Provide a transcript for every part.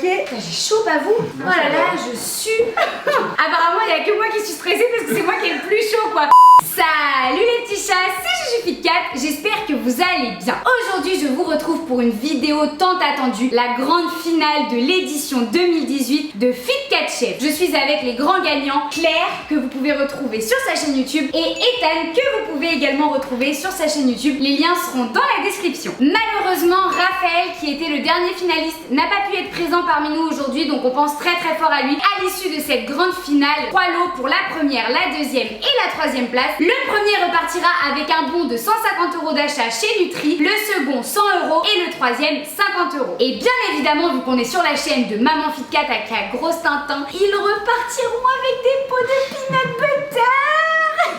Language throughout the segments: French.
Ok. J'ai chaud, pas vous? Oh là là, je sue. Apparemment, il n'y a que moi qui suis stressée parce que c'est moi qui ai le plus chaud, quoi. Salut les petits chats, c'est JujuFit4, j'espère que vous allez bien. Aujourd'hui je vous retrouve pour une vidéo tant attendue, la grande finale de l'édition 2018 de Fit4 Chef. Je suis avec les grands gagnants, Claire que vous pouvez retrouver sur sa chaîne YouTube et Ethan que vous pouvez également retrouver sur sa chaîne YouTube. Les liens seront dans la description. Malheureusement Raphaël qui était le dernier finaliste n'a pas pu être présent parmi nous aujourd'hui, donc on pense très fort à lui. À l'issue de cette grande finale, 3 lots pour la première, la deuxième et la troisième place. Le premier repartira avec un bon de 150 € d'achat chez Nutri, le second 100 € et le troisième 50 €. Et bien évidemment, vu qu'on est sur la chaîne de Maman Fit4 avec la grosse Tintin, ils repartiront avec des pots de peanut butter.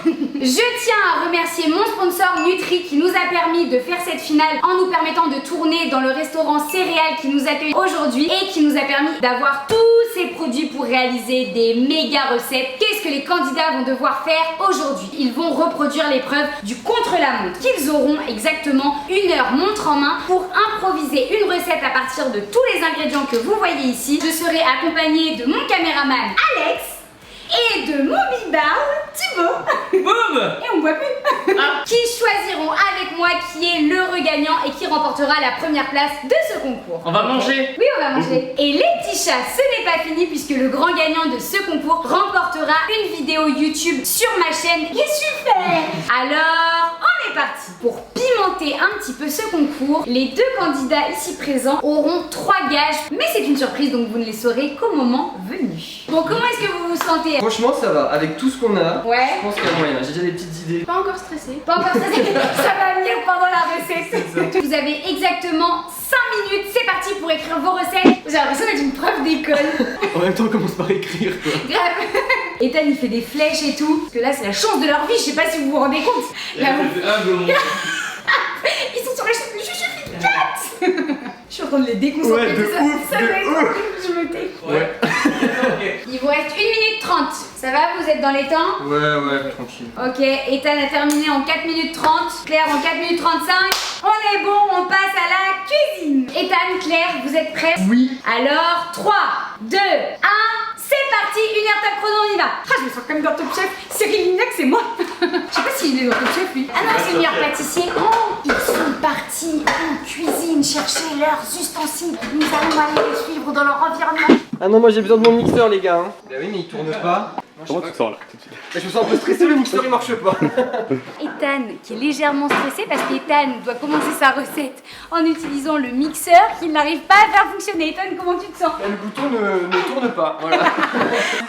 Je tiens à remercier mon sponsor Nutri qui nous a permis de faire cette finale en nous permettant de tourner dans le restaurant Céréales qui nous accueille aujourd'hui et qui nous a permis d'avoir tous ces produits pour réaliser des méga recettes. Qu'est-ce que les candidats vont devoir faire aujourd'hui? Ils vont reproduire l'épreuve du contre-la-montre qu'ils auront exactement 1 heure montre en main pour improviser une recette à partir de tous les ingrédients que vous voyez ici. Je serai accompagnée de mon caméraman Alex et de mon bibard Thibaut. Boum. Et on voit plus. Qui choisiront avec moi qui est l'heureux gagnant et qui remportera la première place de ce concours. On va manger. Oui, on va manger. Et les petits chats, ce n'est pas fini puisque le grand gagnant de ce concours remportera une vidéo YouTube sur ma chaîne qui est super. Alors, on est parti. Pour pimenter un petit peu ce concours, les 2 candidats ici présents auront 3 gages, mais c'est une surprise donc vous ne les saurez qu'au moment venu. Bon, comment est-ce que vous vous sentez? Franchement ça va, avec tout ce qu'on a, Ouais. je pense qu'il y a moyen, j'ai déjà des petites idées. Pas encore stressée. Pas encore stressé, ça va venir pendant la recette. Vous avez exactement 5 minutes, c'est parti pour écrire vos recettes. J'ai l'impression d'être une prof d'école. En même temps on commence par écrire quoi. Grave. Ethan il fait des flèches et tout. Parce que là c'est la chance de leur vie, je sais pas si vous vous rendez compte. Là, ils sont sur la chaîne de JujuFit4. Je suis en train de les déconcentrer. Ouais, de ça, ouf, ça de doit être ouf. horrible, je me tais. Ouais. Il vous reste 1 minute 30. Ça va, vous êtes dans les temps? Ouais, tranquille. Ok, Ethan a terminé en 4 minutes 30, Claire en 4 minutes 35. On est bon, on passe à la cuisine. Ethan, Claire, vous êtes prêts? Oui. Alors, 3, 2, 1, c'est parti, 1 heure top chrono, on y va. Ah, je me sens comme dans Top Chef. Cyril Lignac, c'est moi. Je sais pas s'il est dans Top Chef, lui. Ah non, c'est le meilleur pâtissier. Oh, ils sont partis en cuisine chercher leurs ustensiles. Nous allons aller les suivre dans leur environnement. Ah non, moi j'ai besoin de mon mixeur les gars. Bah oui mais il tourne pas. Comment tu te sens là tout de suite? Bah, je me sens un peu stressé, le mixeur il marche pas. Ethan qui est légèrement stressé parce qu'Ethan doit commencer sa recette en utilisant le mixeur qu'il n'arrive pas à faire fonctionner. Ethan, comment tu te sens? Le bouton ne tourne pas, voilà.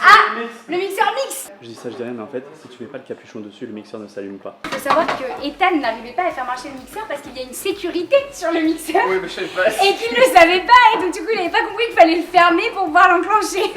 Ah, le mixeur mixe. Je dis ça, je dis rien, mais en fait, si tu mets pas le capuchon dessus, le mixeur ne s'allume pas. Il faut savoir que Ethan n'arrivait pas à faire marcher le mixeur parce qu'il y a une sécurité sur le mixeur Oui mais je savais pas. et qu'il ne savait pas et donc du coup il n'avait pas compris qu'il fallait le fermer pour pouvoir l'enclencher.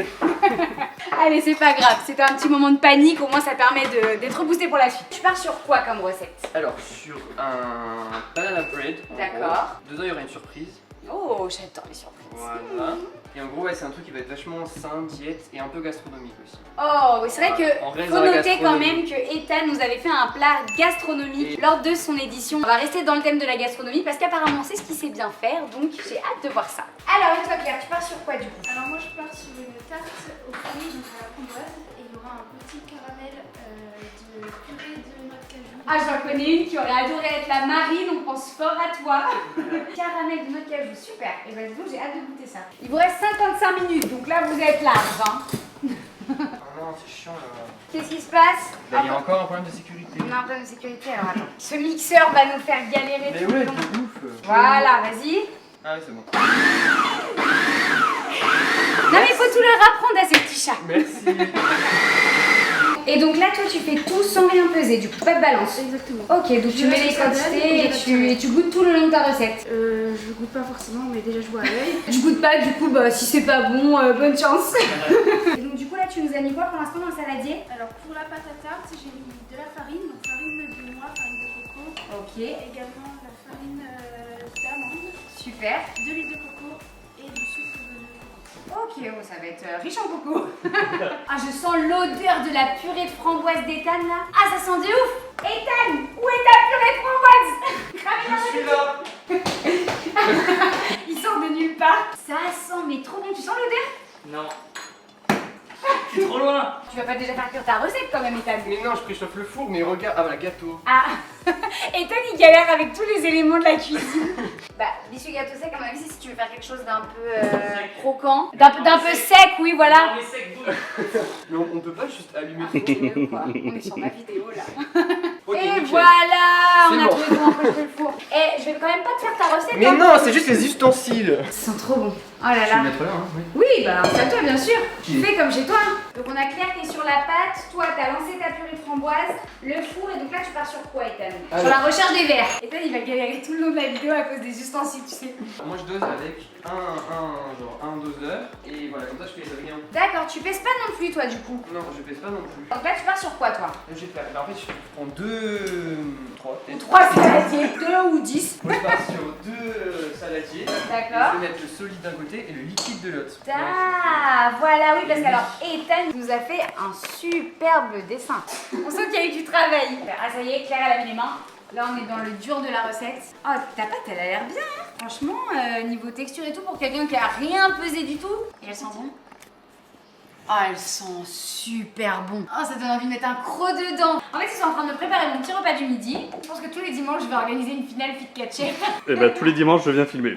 Allez, c'est pas grave, c'était un petit moment de panique, au moins ça permet d'être boosté pour la suite. Tu pars sur quoi comme recette? Alors sur un banana bread. D'accord. Dedans il y aura une surprise. Oh, j'adore les surprises. Voilà. Et en gros ouais, c'est un truc qui va être vachement sain, diète et un peu gastronomique aussi. Oh, oui, c'est vrai que On reste faut dans la noter quand gastronomie. même que Ethan nous avait fait un plat gastronomique lors de son édition. On va rester dans le thème de la gastronomie parce qu'apparemment c'est ce qu'il sait bien faire, donc j'ai hâte de voir ça. Alors, et toi Claire, tu pars sur quoi du coup? Alors moi je pars sur une tarte aux fruits, donc à la framboise, et il y aura un petit caramel de purée de noix de cajou. Ah, j'en connais une qui aurait adoré être la Marine, on pense fort à toi. Caramel de noix de cajou, super. Et ben dis donc, j'ai hâte de goûter ça. Il vous reste 55 minutes, donc là vous êtes large. Hein. Oh non c'est chiant là. Qu'est-ce qui se passe? Là, il y a encore un problème de sécurité. On a un problème de sécurité, alors attends. Ce mixeur va nous faire galérer Mais tout le ouais, long. de ouf. Voilà, vas-y. Ah oui c'est bon. Non mais il faut tout leur apprendre à ces petits chats. Merci. Et donc là toi tu fais tout sans rien peser, du coup pas de balance. Exactement. Ok, donc tu Je mets les laisse ça quantités donne, et tu goûtes tout le long de ta recette. Je goûte pas forcément, mais déjà je vois à l'œil. Tu goûtes pas, du coup bah si c'est pas bon, bonne chance. Et donc du coup là tu nous as mis quoi pour l'instant dans le saladier? Alors pour la pâte à tarte, j'ai mis de la farine, donc farine de noix, farine de coco. Ok, Également de la farine d'amande, super. de l'huile de coco et du sucre de coco. Ok, oh, ça va être riche en coco. Ah, je sens l'odeur de la purée de framboise d'Ethan là. Ah, ça sent de ouf. Ethan, où est ta purée de framboise? Je suis là. Il sort de de nulle part. Ça sent mais trop bon. Tu sens l'odeur? Non. C'est trop loin. Tu vas pas déjà faire cuire ta recette quand même, Ethan? Mais non, je préchauffe le four, mais regarde. Ah, voilà, gâteau. Ah, Ethan il galère avec tous les éléments de la cuisine. Bah, biscuit gâteau sec, à mon avis, si tu veux faire quelque chose d'un peu croquant, d'un peu sec, oui, voilà. Mais c'est que vous. Mais on peut pas juste allumer le four. On est sur ma vidéo là. Ok, Et nickel. voilà, on C'est a bon. trouvé comment préchauffer le four. Et je vais quand même pas te faire ta recette. Mais hein. non, c'est juste les ustensiles. Ça sent trop bon. Oh là Je vais là. le mettre là, hein, oui. Oui, bah c'est à toi bien sûr. Tu Oui. fais comme chez toi. Donc on a Claire qui est sur la pâte, toi t'as lancé ta purée de framboise, le four, et donc là tu pars sur quoi, Ethan? Sur Alors. la recherche des verres. Ethan il va galérer tout le long de la vidéo à cause des ustensiles, tu sais. Moi, je dose avec un doseur. Et voilà, comme ça, je fais les rien. D'accord, tu pèses pas non plus toi du coup. Non, je pèse pas non plus. Donc là tu pars sur quoi toi? Là, je vais faire. Bah, en fait, je prends 3 peut-être. 3 saladiers, 2 ou 10. Moi, je pars sur 2 saladiers. D'accord. Je vais mettre le solide d'un côté et le liquide de l'autre. Ah, voilà, oui, parce qu'alors Ethan nous a fait un superbe dessin. On sent qu'il y a eu du travail. Ah, ça y est, Claire, elle a mis les mains. Là, on est dans le dur de la recette. Oh, ta pâte, elle a l'air bien, hein. Franchement, niveau texture et tout, pour quelqu'un qui a rien pesé du tout. Et elle sent bon? Oh, elle sent super bon. Oh, ça donne envie de mettre un croc dedans. En fait, ils sont en train de préparer mon petit repas du midi. Je pense que tous les dimanches, je vais organiser une finale Fit Cat Chef. Et bah tous les dimanches je viens filmer.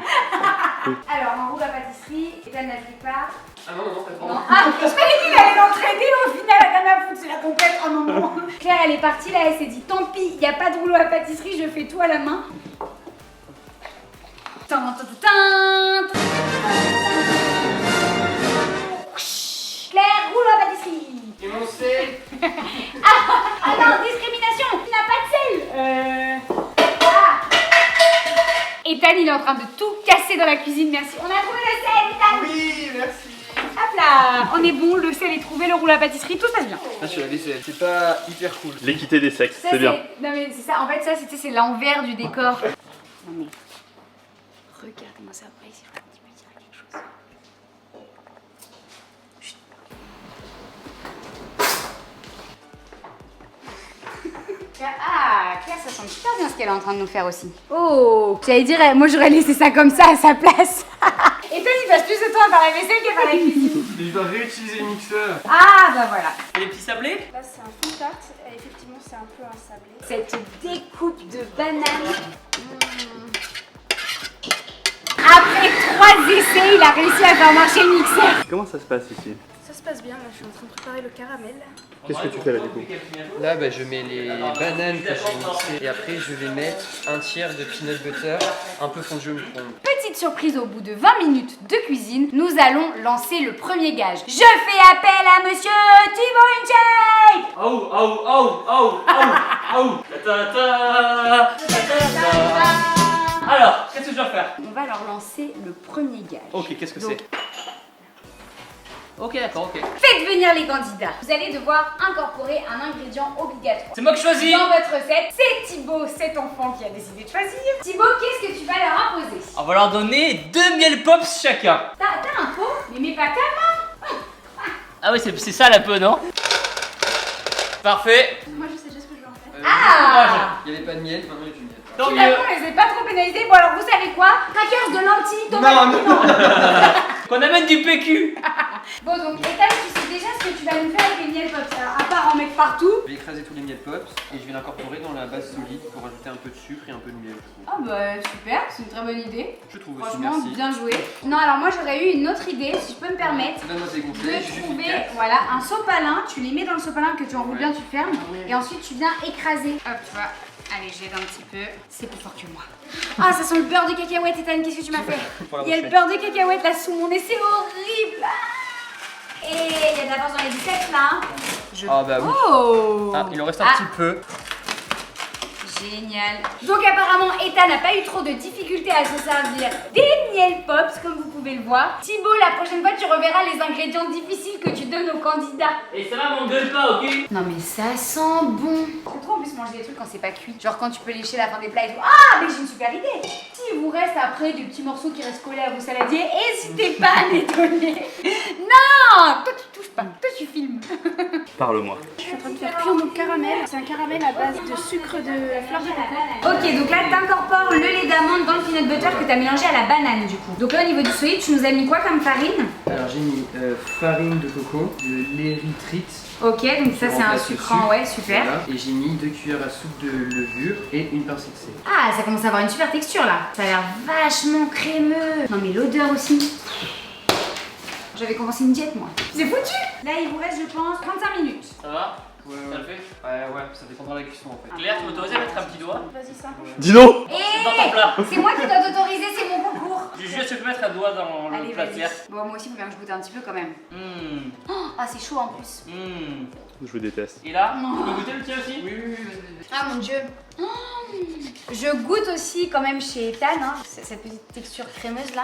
Alors, on roule la pâtisserie. Ethan n'applique pas. Ah non, non, pas Non. trop. Ah, je croyais qu'il allait l'entraîner au final, à rien à foutre, c'est la complète. Oh non, non. Claire, elle est partie là, elle s'est dit tant pis, il n'y a pas de rouleau à pâtisserie, je fais tout à la main. Claire, rouleau à pâtisserie. Et mon sel. Ah non, discrimination, tu n'as pas de sel. Ah. Ethan, il est en train de tout casser dans la cuisine, merci. On a trouvé le sel, Ethan. Oui, merci. Hop là, on est bon, le sel est trouvé, le rouleau à pâtisserie, tout se passe bien. Là, je suis la vaisselle. C'est pas hyper cool. L'équité des sexes, Ça, c'est bien. Non mais c'est ça, en fait ça c'est l'envers du décor. Non mais, regarde-moi ça après, si tu peux dire quelque chose. Chut. Ah, Claire, ça sent super bien ce qu'elle est en train de nous faire aussi. Oh, j'allais dire, moi j'aurais laissé ça comme ça à sa place. Et toi, il passe plus de temps à faire la vaisselle qu'à faire la cuisine. Mais je dois réutiliser le mixeur. Ah bah voilà. Et les petits sablés? Là, c'est un fond de tarte. Et effectivement, c'est un peu un sablé. Cette découpe de banane. Après 3 essais, il a réussi à faire marcher le mixeur. Comment ça se passe ici? Ça se passe bien. Là, je suis en train de préparer le caramel. Qu'est-ce que tu fais là du coup? Là, bah, je mets les bananes que j'ai mixées. Et après, je vais mettre un tiers de peanut butter, un peu fondu au micro-ondes. Petite surprise, au bout de 20 minutes de cuisine, nous allons lancer le premier gage. Je fais appel à monsieur Thibaut InShape. Oh, oh, oh, oh, oh, oh. Ta-ta-ta. Ta-ta-ta. Alors, qu'est-ce que je dois faire? On va leur lancer le premier gage. Ok, qu'est-ce que Donc, c'est? Ok, d'accord, ok. faites venir les candidats. Vous allez devoir incorporer un ingrédient obligatoire. C'est moi qui choisis. Dans votre recette, c'est Thibaut, cet enfant qui a décidé de choisir. Thibaut, qu'est-ce que tu vas leur imposer? On va leur donner 2 miel pops chacun. T'as un pot? Mais mets pas ta main. Ah oui, c'est ça un peu, non? Parfait. Moi, je sais déjà ce que je vais en faire. Ah! Il n'y avait pas de miel, maintenant il y a du miel. Tant mieux. Finalement, on les a pas trop pénalisés. Bon, alors vous savez quoi? Crackers de lentilles, tomates. Non, Qu'on amène du PQ. Bon, donc, Ethan, tu sais déjà ce que tu vas nous faire avec les miel pops. Alors, à part en mettre partout. Je vais écraser tous les miel pops et je vais l'incorporer dans la base solide pour rajouter un peu de sucre et un peu de miel. Ah, bah, super, c'est une très bonne idée. Je trouve aussi, Franchement, merci. bien joué. Non, alors moi, j'aurais eu une autre idée, si je peux me permettre. Donne-moi tes gonflets, De je suis trouver, efficace. voilà, un sopalin. Tu les mets dans le sopalin que tu enroules bien, tu fermes. Ouais. Et ensuite, tu viens écraser. Hop, tu vois. Allez, j'aide un petit peu. C'est plus fort que moi. Ah, ça sent le beurre de cacahuète, Ethan. Qu'est-ce que tu m'as fait? Pour la Il y a le brochette. beurre de cacahuète là sous mon nez, c'est horrible. Ah. Et il y a de l'avance dans les biceps là. Ah bah oui. Oh. Ah, il en reste un Ah, petit peu. Génial. Donc apparemment, Ethan n'a pas eu trop de difficultés à se servir des miel pops, comme vous pouvez le voir. Thibaut, la prochaine fois, tu reverras les ingrédients difficiles que tu donnes aux candidats. Et ça va, m'engueule pas, ok? Non mais ça sent bon. C'est trop en plus manger des trucs quand c'est pas cuit. Genre quand tu peux lécher la fin des plats et tout. Ah mais j'ai une super idée. S'il vous reste après des petits morceaux qui restent collés à vos saladiers, n'hésitez pas à les donner. Non, toi tu touches pas. Toi, tu filmes. Parle-moi. Je suis en train de faire cuire mon caramel. C'est un caramel à base de sucre de fleur de coco. Ok, donc là, t'incorpores le lait d'amande dans le peanut butter que t'as mélangé à la banane du coup. Donc là, au niveau du solide, tu nous as mis quoi comme farine? Alors j'ai mis farine de coco, de l'érythrite. Ok, donc ça, c'est un remplace le sucrant, sucre. ouais, super. Voilà. Et j'ai mis 2 cuillères à soupe de levure et une pincée de sel. Ah, ça commence à avoir une super texture là. Ça a l'air vachement crémeux. Non, mais l'odeur aussi. J'avais commencé une diète moi. C'est foutu. Là, il vous reste, je pense, 35 minutes. Ça va? Ouais, Ça le fait? Ouais, ça dépendra de la cuisson en fait. Claire, tu m'autorises à mettre un petit doigt? Vas-y, ça. Dino. Et Dans ton plat. c'est moi qui dois t'autoriser, c'est mon concours. Juju, est-ce que tu peux mettre un doigt dans le Allez, plat de vas-y. Claire? Bon, moi aussi, il faut bien que je goûte un petit peu quand même. Hum, Ah, c'est chaud en plus. Je vous déteste. Et là, Non. tu peux goûter le tien aussi? Oui, vas-y. Ah mon dieu. Je goûte aussi quand même chez Ethan, hein, cette petite texture crémeuse là.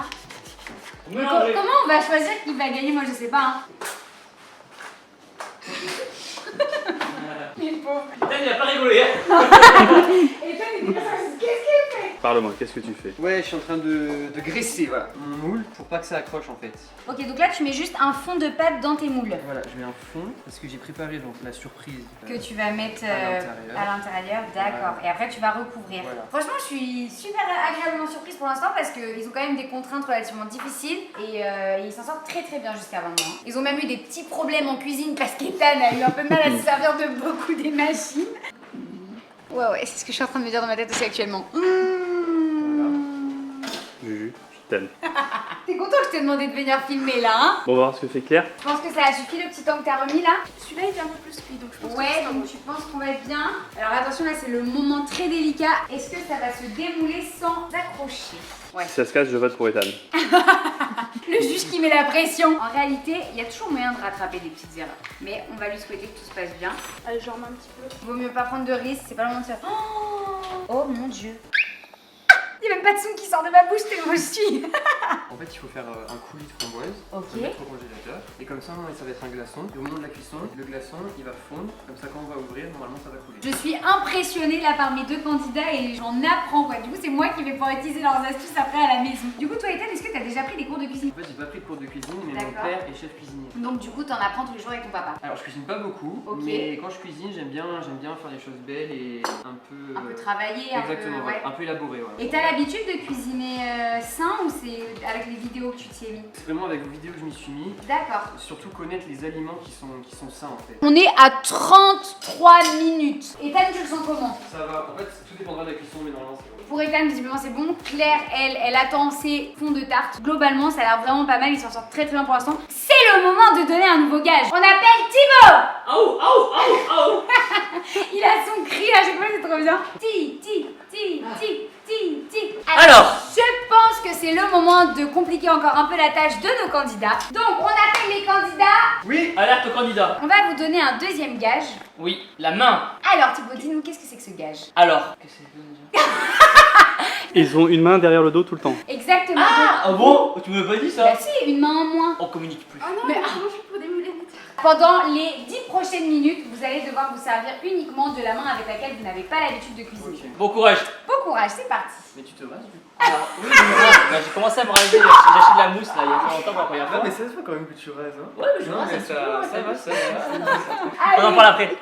Mélangez. Comment on va choisir qui va gagner? Moi je sais pas. Hein. Les pauvres. Putain, il a pas rigolé, hein? Ethan il dit qu'est-ce qu'il fait? Parle-moi, qu'est-ce que tu fais? Ouais, je suis en train de graisser voilà, mon moule pour pas que ça accroche en fait. Ok, donc là tu mets juste un fond de pâte dans tes moules Voilà, je mets un fond parce que j'ai préparé donc la surprise. que tu vas mettre à à l'intérieur, d'accord. Voilà. Et après tu vas recouvrir. Voilà. Franchement, je suis super agréablement surprise pour l'instant parce qu'ils ont quand même des contraintes relativement difficiles et ils s'en sortent très très bien jusqu'à maintenant. Ils ont même eu des petits problèmes en cuisine parce qu'Ethan a eu un peu de mal à se servir de beaucoup des machines. Ouais, c'est ce que je suis en train de me dire dans ma tête aussi actuellement. Juju, je t'aime. T'es content que je t'ai demandé de venir filmer là, hein? Bon, on va voir ce que fait Claire. Je pense que ça a suffi le petit temps que t'as remis là. Celui-là, il est un peu plus cuit, donc je pense que Ouais, c'est donc tu penses qu'on va être bien. Alors attention, là c'est le moment très délicat. Est-ce que ça va se démouler sans accrocher? Ouais. Si ça se casse, je vote pour Ethan. Le juge qui met la pression. En réalité, il y a toujours moyen de rattraper des petites erreurs. Mais on va lui souhaiter que tout se passe bien. Allez, je remets un petit peu. Vaut mieux pas prendre de risques, c'est pas le moment de faire. Oh mon dieu. Il n'y a même pas de son qui sort de ma bouche tellement je suis. En fait, il faut faire un coulis de framboise, Ok. le mettre au congélateur, et comme ça, ça va être un glaçon. Et au moment de la cuisson, le glaçon, il va fondre. Comme ça, quand on va ouvrir, normalement, ça va couler. Je suis impressionnée là par mes deux candidats et j'en apprends quoi. Du coup, c'est moi qui vais pouvoir utiliser leurs astuces après à la maison. Du coup, toi, Ethan, est-ce que t'as déjà pris des cours de cuisine? En fait, j'ai pas pris de cours de cuisine, mais mon D'accord. père est chef cuisinier. Donc, du coup, t'en apprends tous les jours avec ton papa. Alors, je cuisine pas beaucoup, Ok. mais quand je cuisine, j'aime bien faire des choses belles et un peu. Un peu travaillé, un peu. Exactement, Ouais. un peu élaboré. Voilà. Et t'as l'habitude de cuisiner sain ou c'est avec les vidéos que tu t'y es mis? C'est vraiment avec vos vidéos que je m'y suis mis. D'accord. Surtout connaître les aliments qui sont sains en fait. On est à 33 minutes. Ethan, tu le sens comment? Ça va, en fait, tout dépendra de la cuisson, mais normalement c'est bon. Pour Ethan, visiblement c'est bon. Claire, elle attend ses fonds de tarte. Globalement, ça a l'air vraiment pas mal. Il s'en sort très très bien pour l'instant. C'est le moment de donner un nouveau gage. On appelle Thibaut. Aouh, aouh, aouh, aouh. Il a son cri à chaque fois, c'est trop bien. Ti. Alors. Je pense que c'est le moment de compliquer encore un peu la tâche de nos candidats. Donc, on appelle les candidats. Oui. Alerte au candidat. On va vous donner un deuxième gage. Oui, la main. Alors, Thibaut, dis-nous, qu'est-ce que c'est que ce gage? Alors. Qu'est-ce que c'est déjà? Ils ont une main derrière le dos tout le temps. Exactement. Ah bon? Tu me pas dit ça? Bah si, une main en moins. On communique plus. Ah non, Mais- mais comment je fais pour démouler mes tartes? Pendant les 10 prochaines minutes, vous allez devoir vous servir uniquement de la main avec laquelle vous n'avez pas l'habitude de cuisiner. Ok. Bon courage. Bon courage, c'est parti. Mais tu te rases du coup. Alors, oui, bah, j'ai commencé à me raser. J'ai acheté de la mousse là il y a pas longtemps pour la première fois. Ah, mais ça se voit quand même que tu rases, hein. Ouais, mais je me Non, rase mais un petit peu, ça va, ça va. On en Allez. parle après.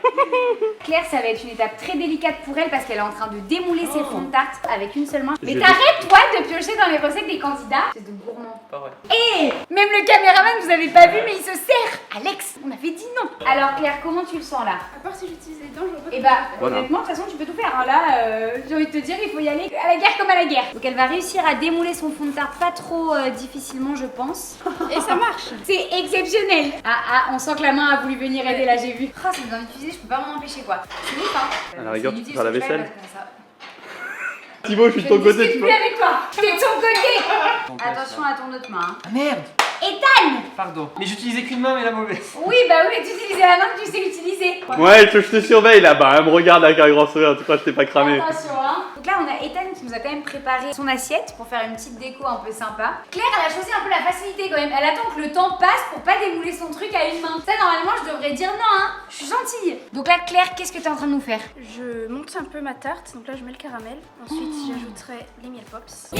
Claire, ça va être une étape très délicate pour elle parce qu'elle est en train de démouler ses fonds de tarte avec une seule main. Mais Je- t'arrêtes toi de piocher dans les recettes des candidats. C'est de gourmand. Pas vrai. Et même le caméraman, vous avez pas vu, mais il se sert. Alex, on avait dit non. Alors Claire, comment tu le sens là? À part si j'utilise les dents, je vois pas. Et bah, Voilà. honnêtement, de toute façon, tu peux tout faire. Hein. Là, j'ai envie de te dire, il faut y aller à la guerre comme à la guerre. Donc, elle va réussir à démouler son fond de tarte pas trop difficilement, je pense. Et ça marche. C'est exceptionnel. Ah, on sent que la main a voulu venir aider, là, j'ai vu. Ah, ça me donne envie d'utiliser, je peux pas m'en empêcher, quoi. C'est ouf, hein. À la rigueur, C'est tu inutile, peux faire la ce que je fais, vaisselle. parce que ça- Thibaut, je suis de Je ton ne côté, discute tu plus vois. avec toi. T'es de ton côté. Donc, Attention ça. à ton autre main. Ah merde. Ethan. Pardon. Mais j'utilisais qu'une main, mais la mauvaise. Oui, bah oui, mais tu utilisais la main que tu sais utiliser. Ouais, je te surveille là-bas. Elle me regarde avec un grand sourire. En tout cas, je t'ai pas cramé. Attention, hein. Donc là, a Ethan qui nous a quand même préparé son assiette pour faire une petite déco un peu sympa. Claire, elle a choisi un peu la facilité quand même. Elle attend que le temps passe pour pas démouler son truc à une main. Ça, normalement, je devrais dire non, hein. Je suis gentille. Donc là, Claire, qu'est-ce que t'es en train de nous faire? Je monte un peu ma tarte, donc là je mets le caramel. Ensuite j'ajouterai les miel pops.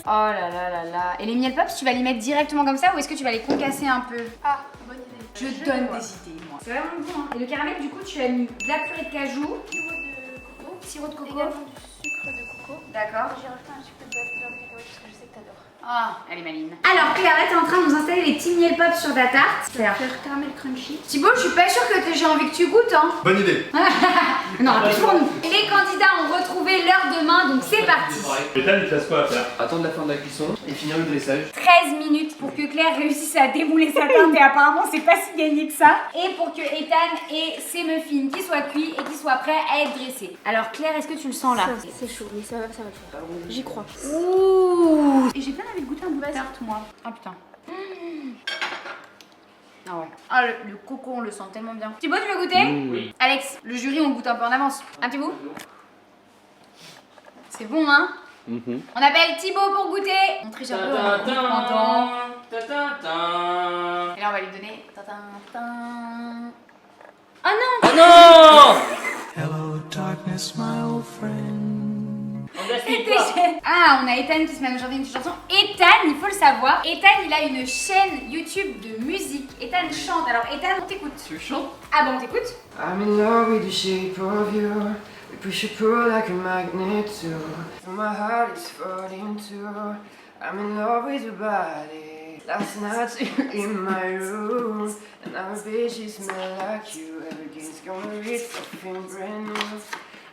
Oh là là là là. Et les miel pops, tu vas les mettre directement comme ça ou est-ce que tu vas les concasser un peu? Ah, bonne idée. Je donne des idées, moi. C'est vraiment bon, hein. Et le caramel, du coup, tu as mis de la purée de cajou, Sirop de coco. sirop de coco. Également du sucre de coco. D'accord. J'ai rajouté un petit peu de beurre de cacahuète parce que je sais que t'adores. Ah, elle est maline. Alors Claire, là t'es en train de nous installer les petits miel pops sur ta tarte. Je vais faire caramel crunchy. Thibaut, je suis pas sûre que j'ai envie que tu goûtes, hein. Bonne idée. Non, plus pour nous. Les candidats ont retrouvé l'heure de main, donc c'est parti. Ethan, il te laisse quoi à faire? Attendre la fin de la cuisson et finir le dressage. 13 minutes pour que Claire réussisse à démouler sa tarte et apparemment c'est pas si gagné que ça. Et pour que Ethan ait ses muffins qui soient cuits et qui soient prêts à être dressés. Alors Claire, est-ce que tu le sens là? C'est chaud, mais ça va le faire. J'y crois. Ouh. Et j'ai bien envie de goûter un bout de tarte moi. Ah putain. Ah ouais. Ah le coco on le sent tellement bien. Thibaut, tu veux goûter? Oui. Alex, le jury on goûte un peu en avance. Un petit bout? C'est bon hein? On appelle Thibaut pour goûter. On triche un peu, on goûte pendant. Et là on va lui donner. Oh non! Oh non! Hello, darkness, my old friend. On gaspille pas. Ah, on a Ethan qui se met aujourd'hui une chanson. Ethan, il faut le savoir, Ethan il a une chaîne YouTube de musique. Ethan chante. Alors Ethan, on t'écoute. Tu chantes? Ah bon, on t'écoute? I'm in love with the shape of you. We push and pull like a magnet too. So my heart is falling too. I'm in love with your body. Last night you're in my room. And now bitch you smell like you. Everything's gonna be something brand new.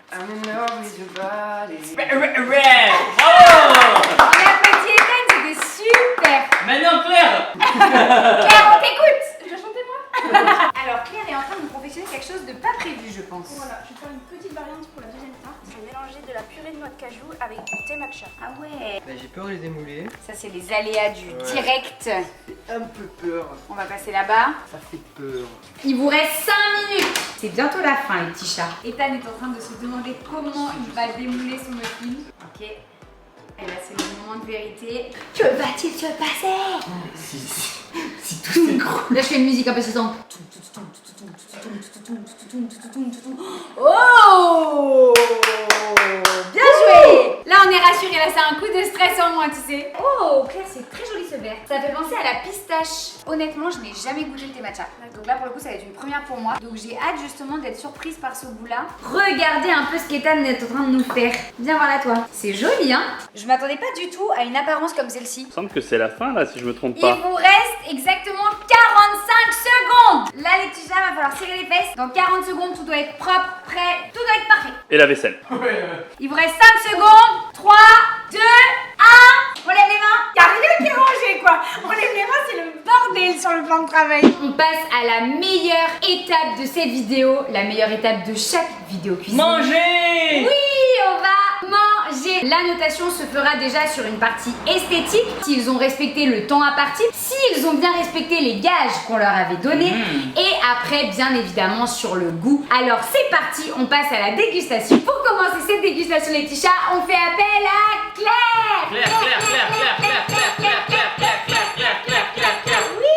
I'm in love with your body. Bravo! On applaudit Ethan, c'était super. Maintenant Claire. Claire, on t'écoute. Je dois chanter moi? Alors Claire est en train de nous confectionner quelque chose de pas prévu, je pense. Voilà, je vais faire une petite variante pour la deuxième tarte. Je vais mélanger de la purée de noix de cajou avec du thé matcha. Ah ouais. Bah, j'ai peur de les démouler. Ça c'est les aléas du direct. Un peu peur. On va passer là-bas. Ça fait peur. Il vous reste 5 minutes. C'est bientôt la fin les petits chats. Ethan est en train de se demander comment il va démouler son muffin. Ok. Et là c'est le moment de vérité. Que va-t-il se passer? Si tout est gros. Là je fais une musique un peu saisante. Oh! Bien joué! Là on est rassuré, là c'est un coup de stress en moins, tu sais. Oh Claire, c'est très joli ce verre. Ça fait penser à la pistache. Honnêtement, je n'ai jamais goûté le thé matcha. Donc là pour le coup ça va être une première pour moi. Donc j'ai hâte justement d'être surprise par ce goût-là. Regardez un peu ce qu'Ethan est en train de nous faire. Viens voir là toi. C'est joli hein? Je m'attendais pas du tout à une apparence comme celle-ci. Il me semble que c'est la fin là, si je me trompe Il pas. vous reste exactement 45 secondes. Là les petits chats, va falloir serrer les fesses. Dans 40 secondes, tout doit être propre, prêt, tout doit être parfait. Et la vaisselle. Il vous reste 5 secondes. 3, 2, 1. On lève les mains. Y'a rien qui est rangé quoi. On lève les mains, c'est le bordel sur le plan de travail. On passe à la meilleure étape de cette vidéo. La meilleure étape de chaque vidéo cuisine. Manger! Oui, on va manger. La notation se fera déjà sur une partie esthétique, s'ils ont respecté le temps imparti, s'ils ont bien respecté les gages qu'on leur avait donnés, et après bien évidemment sur le goût. Alors c'est parti, on passe à la dégustation. Pour commencer cette dégustation les petits chats, on fait appel à Claire. Claire. Oui.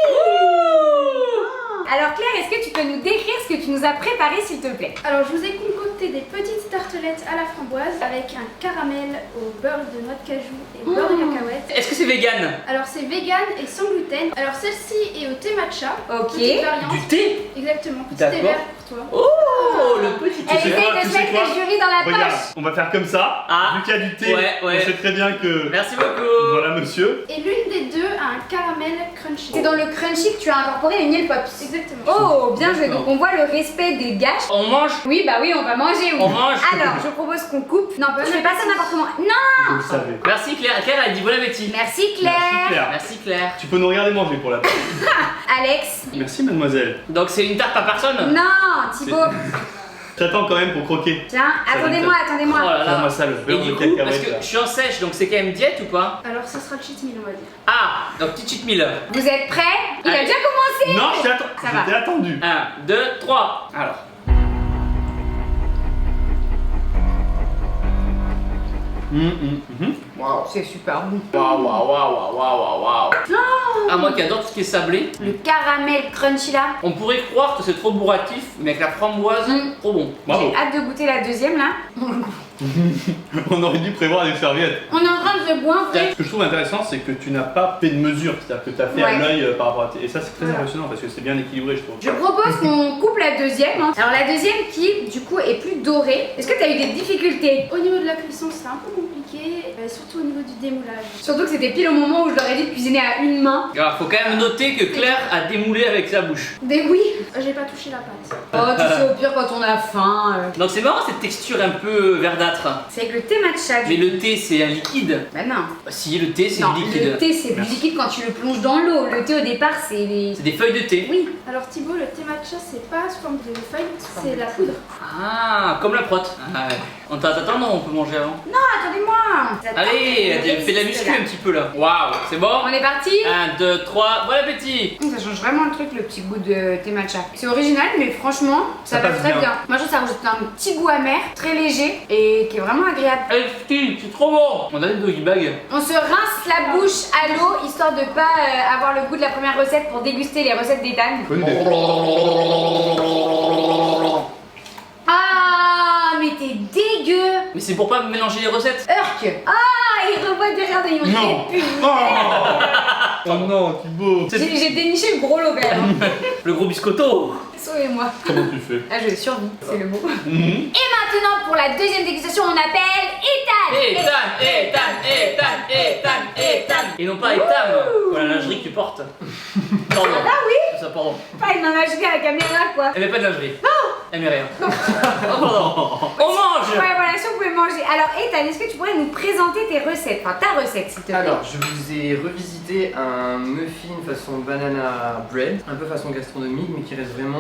Alors Claire, est-ce que tu peux nous décrire ce que tu nous as préparé s'il te plaît? Alors je vous ai concocté des petites tartelettes à la framboise avec un caramel au beurre de noix de cajou et beurre de cacahuète. Est-ce que c'est vegan? Alors c'est vegan et sans gluten. Alors celle-ci est au thé matcha. Ok. Petite variante. Du thé? Exactement, petit D'accord. thé vert pour toi. Oh, le petit Elle thé. essaye de tu se sais mettre quoi? le jury dans la Regarde, poche. on va faire comme ça. Ah. Vu qu'il y a du thé, Ouais. on sait très bien que. Merci beaucoup. Voilà, monsieur. Et l'une des deux a un caramel crunchy. C'est dans le crunchy que tu as incorporé les miel pops. Exactement. Oh, bien joué. D'accord. Donc on voit le respect des gages. On mange? Oui, bah oui, on va manger. Oui. On mange. Alors, je propose qu'on coupe. Non, je fais pas ça n'importe comment. Non. Vous le savez. Merci Claire. Claire a dit bon appétit. Merci Claire. Merci, Claire. Merci Claire. Tu peux nous regarder manger pour la peine. Alex. Merci, mademoiselle. Donc c'est une tarte par personne? Non, Thibaut. J'attends quand même pour croquer. Tiens, attendez-moi, Oh attendez-moi. là là. Fais-moi ça, le Et beurre du de coup, parce cacahuète. que là. je suis en sèche, donc c'est quand même diète ou pas? Alors ça sera le cheat meal on va dire. Ah, donc petit cheat meal. Vous êtes prêts? Il a Allez. déjà commencé. Non, Ça va. j'étais attendu. 1, 2, 3. Alors. Waouh. C'est super bon. Waouh, waouh, waouh, waouh, waouh. Ah, moi qui adore tout ce qui est sablé. Le caramel crunchy là. On pourrait croire que c'est trop bourratif, mais avec la framboise, trop bon. Bravo. J'ai hâte de goûter la deuxième là. On aurait dû prévoir des serviettes. On est en train de se goinfrer. Ce que je trouve intéressant, c'est que tu n'as pas fait de mesure, c'est-à-dire que tu as fait à Ouais. l'œil par rapport à tes... Et ça, c'est très Voilà. impressionnant parce que c'est bien équilibré, je trouve. Je propose qu'on coupe la deuxième. Hein. Alors la deuxième qui du coup est plus dorée. Est-ce que tu as eu des difficultés? Au niveau de la cuisson, c'était un peu compliqué, surtout au niveau du démoulage. Surtout que c'était pile au moment où je leur ai dit de cuisiner à une main. Alors, faut quand même noter que Claire a démoulé avec sa bouche. Des oui. J'ai pas touché la pâte. Oh tu sais au pire quand on a faim. Donc c'est marrant cette texture un peu verdâtre. C'est avec le thé matcha. Mais le thé c'est un liquide. Bah non. Bah, si, le thé c'est Non, du liquide. le thé c'est du liquide quand tu le plonges dans l'eau. Le thé au départ c'est les... C'est des feuilles de thé. Oui. Alors Thibaut, le thé matcha, c'est pas sous forme de feuille, c'est la poudre. Ah, comme la prot. Ah, ouais. On t'attend, non, on peut manger avant. Non, attendez-moi. Allez, fais de la muscu un petit peu là. Waouh, c'est bon. On est parti. 1, 2, 3, bon appétit. Ça change vraiment le truc, le petit goût de thé matcha. C'est original, mais franchement, ça Ça va passe très bien. bien. Moi, je trouve que ça rajoute un petit goût amer, très léger et qui est vraiment agréable. Allez, c'est trop bon. On a des doggy bag. On se rince la bouche à l'eau histoire de pas avoir le goût de la première recette pour déguster les recettes d'Ethan. Ah, mais t'es dégueu. Mais c'est pour pas mélanger les recettes. Urk. Ah, il revoit derrière des Non. Oh non, Thibaut. J'ai déniché le gros lot quand même. Le gros biscotto. Sauvez-moi. Comment tu fais? Ah, je survis, c'est le mot. Et maintenant, pour la deuxième dégustation, on appelle Ethan. Ethan. Et non pas Ethan. Voilà la lingerie que tu portes. Pardon. Ah oui. Ça, pardon. Pas une imagerie à la caméra, quoi. Elle met pas de lingerie. Non. Elle met rien. Oh, pardon. On mange. Ouais, voilà, si on pouvait manger. Alors, Ethan, est-ce que tu pourrais nous présenter tes recettes? Enfin, ta recette, s'il te plaît. Alors, je vous ai revisité un muffin façon banana bread, un peu façon gastronomique, mais qui reste vraiment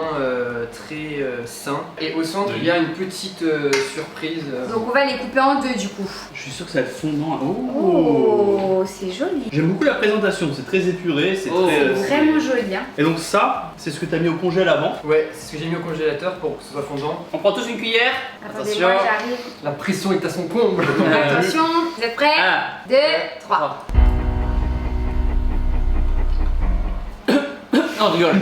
très sain. Et au centre, il y a une petite surprise. Donc, on va les couper en deux, du coup. Je suis sûr que ça va être fondant. Oh, c'est joli. J'aime beaucoup la présentation, c'est très épuré, c'est Oh. très... C'est vraiment joli, hein. Et donc ça, c'est ce que tu as mis au congèle avant. Ouais, c'est ce que j'ai mis au congélateur pour que ce soit fondant. On prend tous une cuillère. Attendez, moi, j'arrive. La pression est à son comble. Attention, vous êtes prêts? 1, 2, 3. Non, je rigole.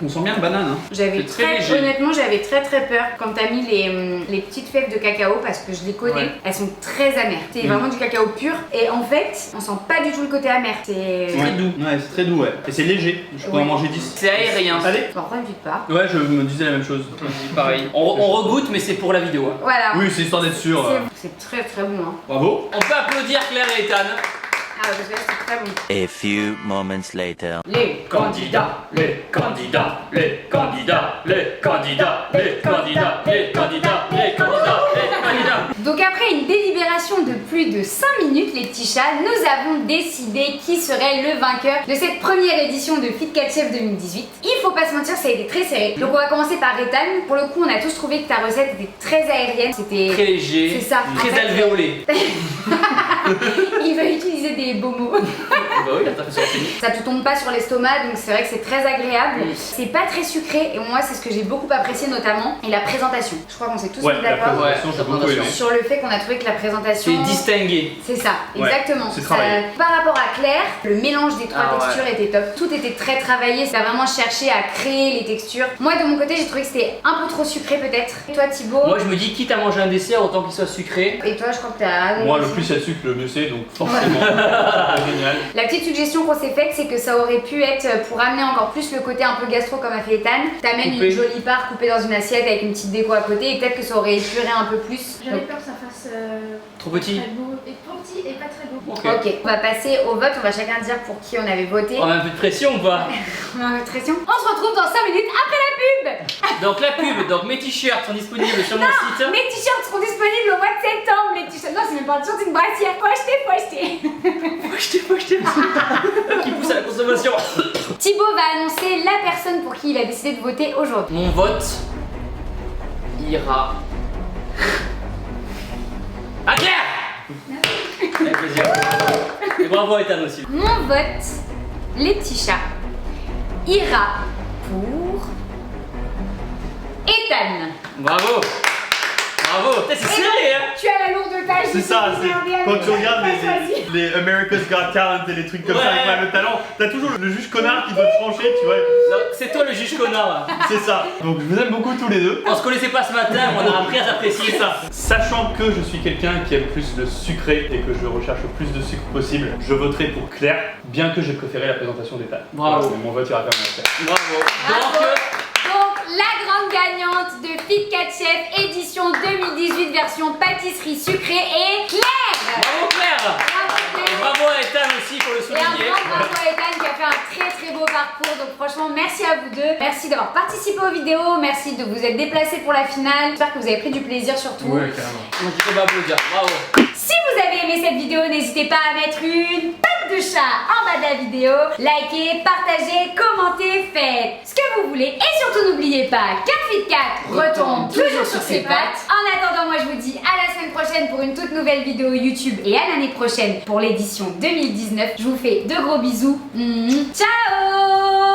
On sent bien le banane, hein. J'avais C'est très léger. honnêtement, j'avais très peur quand t'as mis les petites fèves de cacao parce que je les connais. Ouais. Elles sont très amères. C'est vraiment du cacao pur et en fait, on sent pas du tout le côté amer. C'est Très doux. Ouais, c'est très doux, ouais. Et c'est léger, je pourrais en Ouais. manger 10. C'est aérien. Allez. Bon, revite pas. Ouais, je me disais la même chose. Pareil. On regoute, mais c'est pour la vidéo. hein. Voilà. Oui, c'est histoire d'être sûr. C'est très très bon. Hein. Bravo. On peut applaudir Claire et Ethan. Ah, parce que là, c'est très bon. A few moments later. Les Candidats, les candidats, les candidats, les candidats, les candidats, les candidats, les candidats, les candidats. Donc après une délibération de plus de 5 minutes, les petits chats, nous avons décidé qui serait le vainqueur de cette première édition de Fit Cat Chef 2018. Il faut pas se mentir, ça a été très serré. Donc on va commencer par Ethan. Pour le coup, on a tous trouvé que ta recette était très aérienne. C'était... Très léger. C'est ça. Très En fait, alvéolé. Il va utiliser des beaux mots. Bah oui, t'as fait sur la fini. Ça te tombe pas sur l'estomac, donc c'est vrai que c'est très agréable. C'est pas très sucré, et moi c'est ce que j'ai beaucoup apprécié notamment. Et la présentation. Je crois qu'on s'est tous Ouais, mis la d'accord présentation, j'ai beaucoup aimé. sur le fait qu'on a trouvé que la présentation... C'est distingué. C'est ça, Ouais, exactement. c'est Ça- travaillé. par rapport à Claire, le mélange des trois Ah ouais. textures était top. Tout était très travaillé, ça a vraiment cherché à créer les textures. Moi de mon côté, j'ai trouvé que c'était un peu trop sucré peut-être. Et toi Thibaut? Moi je me dis, quitte à manger un dessert, autant qu'il soit sucré. Et toi, je crois que t'as... Moi, le plus il y a de sucre, le mieux c'est, donc forcément. Génial. La petite suggestion qu'on s'est faite, c'est que ça aurait pu être, pour amener encore plus le côté un peu gastro comme a fait Ethan, t'amènes Coupé. une jolie part coupée dans une assiette avec une petite déco à côté et peut-être que ça aurait épuré un peu plus. J'avais Donc, peur que ça fasse Trop petit. très beau et trop petit et pas très beau. Ok. ok, on va passer au vote, on va chacun dire pour qui on avait voté. On a un peu de pression ou pas? On a une pression. On se retrouve dans 5 minutes après la pub. Donc la pub, donc mes t-shirts sont disponibles sur mon site. Mes t-shirts seront disponibles au mois de septembre, les t-shirts. Non, c'est même pas un t-shirt, c'est une brassière. Faut acheter, faut acheter. Faut acheter. Qui pousse à la consommation. Thibaut va annoncer la personne pour qui il a décidé de voter aujourd'hui. Mon vote ira à Claire. Avec plaisir. Et bravo à Ethan aussi. Mon vote, les petits chats, ira pour Ethan. Bravo. Bravo, c'est serré hein. Tu as la lourde taille. C'est ça, quand tu regardes les America's Got Talent et les trucs comme ça avec le talent, t'as toujours le juge connard qui doit te trancher, tu vois. Non, c'est toi le juge connard. C'est ça. Donc je vous aime beaucoup tous les deux. On se connaissait pas ce matin, on a appris à s'apprécier. Ça. Sachant que je suis quelqu'un qui aime plus le sucré et que je recherche le plus de sucre possible, je voterai pour Claire, bien que j'ai préféré la présentation d'Ethan. Bravo. Mon vote ira quand même à Claire. Bravo. Donc, la grande gagnante de Fit 4 Chef édition 2018 version pâtisserie sucrée est Claire. Bravo Claire. Bravo Claire. Bravo à Ethan aussi pour le Et un souligner. grand bravo à Ethan qui a fait un très beau parcours. Donc franchement merci à vous deux. Merci d'avoir participé aux vidéos. Merci de vous être déplacés pour la finale. J'espère que vous avez pris du plaisir surtout. Ouais, carrément. Donc il faut applaudir. Bravo. Si vous avez aimé cette vidéo, n'hésitez pas à mettre une patte de chat en bas de la vidéo. Likez, partagez, commentez, faites ce que vous voulez. Et surtout n'oubliez pas qu'un Fit 4 retombe toujours sur ses pattes. En attendant, moi je vous dis à la semaine prochaine pour une toute nouvelle vidéo YouTube et à l'année prochaine pour l'édition 2019. Je vous fais de gros bisous. Ciao.